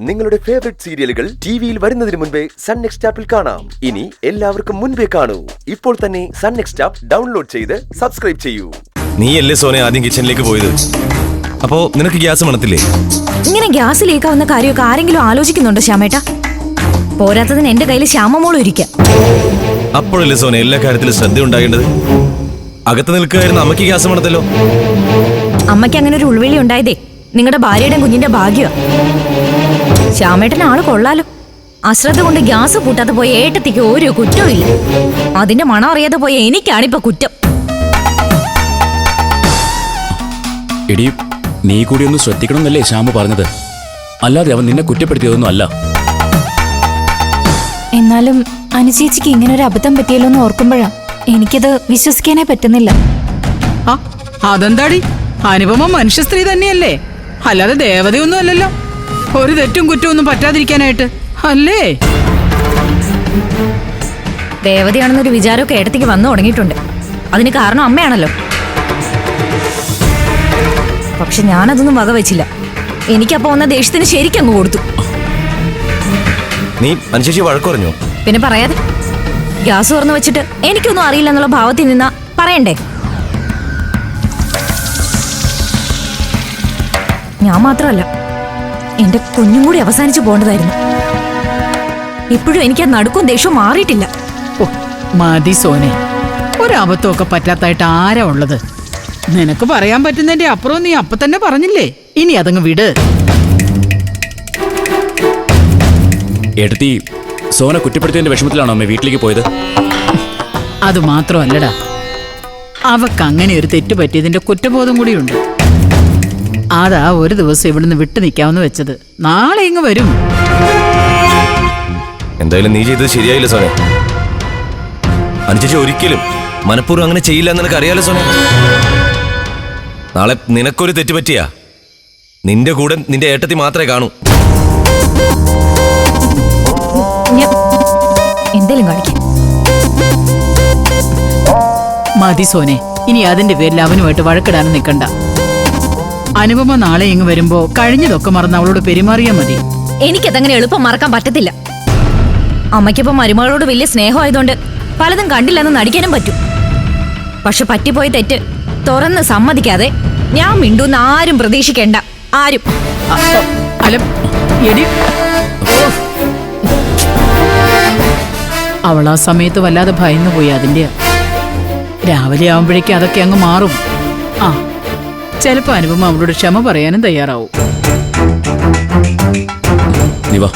നിങ്ങളുടെ ഫേവറേറ്റ് സീരിയലുകൾ ടിവിയിൽ വരുന്നതിന് മുൻപേ സൺ നെക്സ്റ്റ് ആപ്പിൽ കാണാം. ഇനി എല്ലാവർക്കും മുൻപേ കാണൂ. ഇപ്പോൾ തന്നെ സൺ നെക്സ്റ്റ് ആപ്പ് ഡൗൺലോഡ് ചെയ്ത് സബ്സ്ക്രൈബ് ചെയ്യൂ. നീയല്ലേ സോനെ ആദ്യം കിച്ചണിലേക്ക് പോയത്? അപ്പോ നിനക്ക് ഗ്യാസ് മണത്തില്ലേ? ഇങ്ങനെ ഗ്യാസ് ലീക്കാവുന്ന കാര്യമൊക്കെ ആരെങ്കിലും ആലോചിക്കുന്നുണ്ടോ ശ്യാമേട്ടാ? പോരാത്തതിന് എന്റെ കയ്യിൽ ശ്യാമമോളും ഇരിക്കാം. അപ്പോഴല്ലേ സോനെ എല്ലാ കാര്യത്തിലും ശ്രദ്ധ ഉണ്ടാകേണ്ടത്. അകത്ത് നിൽക്കുകയായിരുന്നു അമ്മയ്ക്ക് ഗ്യാസ് മണത്തല്ലോ. അമ്മയ്ക്ക് അങ്ങനെ ഒരു ഉൾവിളി ഉണ്ടായതേ നിങ്ങളുടെ ഭാര്യയുടെ കുഞ്ഞിന്റെ ഭാഗ്യമാണ്. ശ്യാമേട്ടന് ആള് കൊള്ളാലോ. അശ്രദ്ധ കൊണ്ട് ഗ്യാസ് കൂട്ടാതെ പോയ ഏട്ടത്തിക്ക് ഒരു കുറ്റവും ഇല്ല. അതിന്റെ മണം അറിയാതെ പോയ എനിക്കാണിപ്പോ കുറ്റം. എടി, നീ കൂടി ഒന്ന് ശ്രദ്ധിക്കണമെന്നല്ലേ ശ്യാമ പറഞ്ഞത്, അല്ലാതെ അവൻ നിന്നെ കുറ്റപ്പെടുത്തിയതൊന്നും അല്ല. എന്നാലും അനുചേച്ചിക്ക് ഇങ്ങനെ ഒരു അബദ്ധം പറ്റിയല്ലോ എന്ന് ഓർക്കുമ്പോഴാ എനിക്കത് വിശ്വസിക്കാനേ പറ്റുന്നില്ല. അതെന്താടി, അനുപമ മനുഷ്യ സ്ത്രീ തന്നെയല്ലേ, അല്ലാതെ ദേവതയൊന്നും അല്ലല്ലോ. ഒരു തെറ്റും കുറ്റമൊന്നും പറ്റാതിരിക്കാനായിട്ട് അല്ലേ? ദേവതയാണെന്നൊരു വിചാരമൊക്കെ ഏട്ടത്തിക്ക് വന്നു തുടങ്ങിയിട്ടുണ്ട്. അതിന് കാരണം അമ്മയാണല്ലോ. പക്ഷെ ഞാനതൊന്നും വകവെച്ചില്ല. എനിക്കപ്പോ വന്ന ദേഷ്യത്തിന് ശരിക്കങ്ങ് കൊടുത്തു. നീ അനുശേഷി വഴക്ക് പറഞ്ഞോ? പിന്നെ പറയാതെ. ഗ്യാസ് തുറന്നു വെച്ചിട്ട് എനിക്കൊന്നും അറിയില്ല എന്നുള്ള ഭാവത്തിൽ നിന്നാ പറയണ്ടേ? ഞാൻ മാത്രമല്ല, എന്റെ കുഞ്ഞും കൂടി അവസാനിച്ചു പോകേണ്ടതായിരുന്നു. ഇപ്പോഴും എനിക്ക് ആ നടുക്കും ദേഷ്യവും മാറിയിട്ടില്ല. ഓ മതി സോനെ, ഒരബദ്ധമൊക്കെ പറ്റാത്തായിട്ട് ആരാ ഉള്ളത്? നിനക്ക് പറയാൻ പറ്റുന്നതിന്റെ അപ്പുറം നീ അപ്പൊ തന്നെ പറഞ്ഞില്ലേ. ഇനി അതങ്ങ് വിട്. എടുത്തി സോന കുറ്റപ്പെടുത്തിയതിന്റെ വിഷമത്തിലാണോ അമ്മ വീട്ടിലേക്ക് പോയത്? അത് മാത്രമല്ലടാ, അവക്ക് അങ്ങനെ ഒരു തെറ്റ് പറ്റിയതിന്റെ കുറ്റബോധം കൂടിയുണ്ട്. അതാ ഒരു ദിവസം ഇവിടുന്ന് വിട്ടു നിൽക്കാമെന്ന് വെച്ചത്. നാളെ ഇങ്ങ് വരും. എന്തായാലും നീ ചെയ്തത് ശരിയായില്ല സോനെ. അനുശേഷി ഒരിക്കലും മനഃപൂർവ്വം അങ്ങനെ ചെയ്യില്ല എന്ന് നിനക്ക് അറിയാലോ സോനെ. നാളെ നിനക്കൊരു തെറ്റ് പറ്റിയാ നിന്റെ കൂടെ നിന്റെ ഏട്ടത്തി മാത്രമേ കാണൂ. എന്തേലും കാണിക്കാം. മതി സോനെ, ഇനി അതിന്റെ പേരിൽ അവനുമായിട്ട് വഴക്കിടാനും നിൽക്കണ്ട. അനുപമ നാളെ ഇങ്ങ് വരുമ്പോ കഴിഞ്ഞതൊക്കെ മറന്ന് അവളോട് പെരുമാറിയാ മതി. എനിക്കതങ്ങനെ എളുപ്പം മറക്കാൻ പറ്റത്തില്ല. അമ്മയ്ക്കിപ്പോ മരുമകളോട് വലിയ സ്നേഹമായതുകൊണ്ട് പലതും കണ്ടില്ലെന്ന് നടിക്കാനും പറ്റും. പക്ഷെ പറ്റിപ്പോയ തെറ്റ് തുറന്ന് സമ്മതിക്കാതെ ഞാൻ മിണ്ടൂന്ന് ആരും പ്രതീക്ഷിക്കേണ്ട. ആരും. അല്ല എടി, അവൾ ആ സമയത്ത് വല്ലാതെ ഭയന്നു പോയി. അതിന്റെ രാവിലെ ആവുമ്പോഴേക്കും അതൊക്കെ അങ്ങ് മാറും. ആ ചിലപ്പോ അനുപമ അവളോട് ക്ഷമ പറയാനും തയ്യാറാവും. നീ വാ.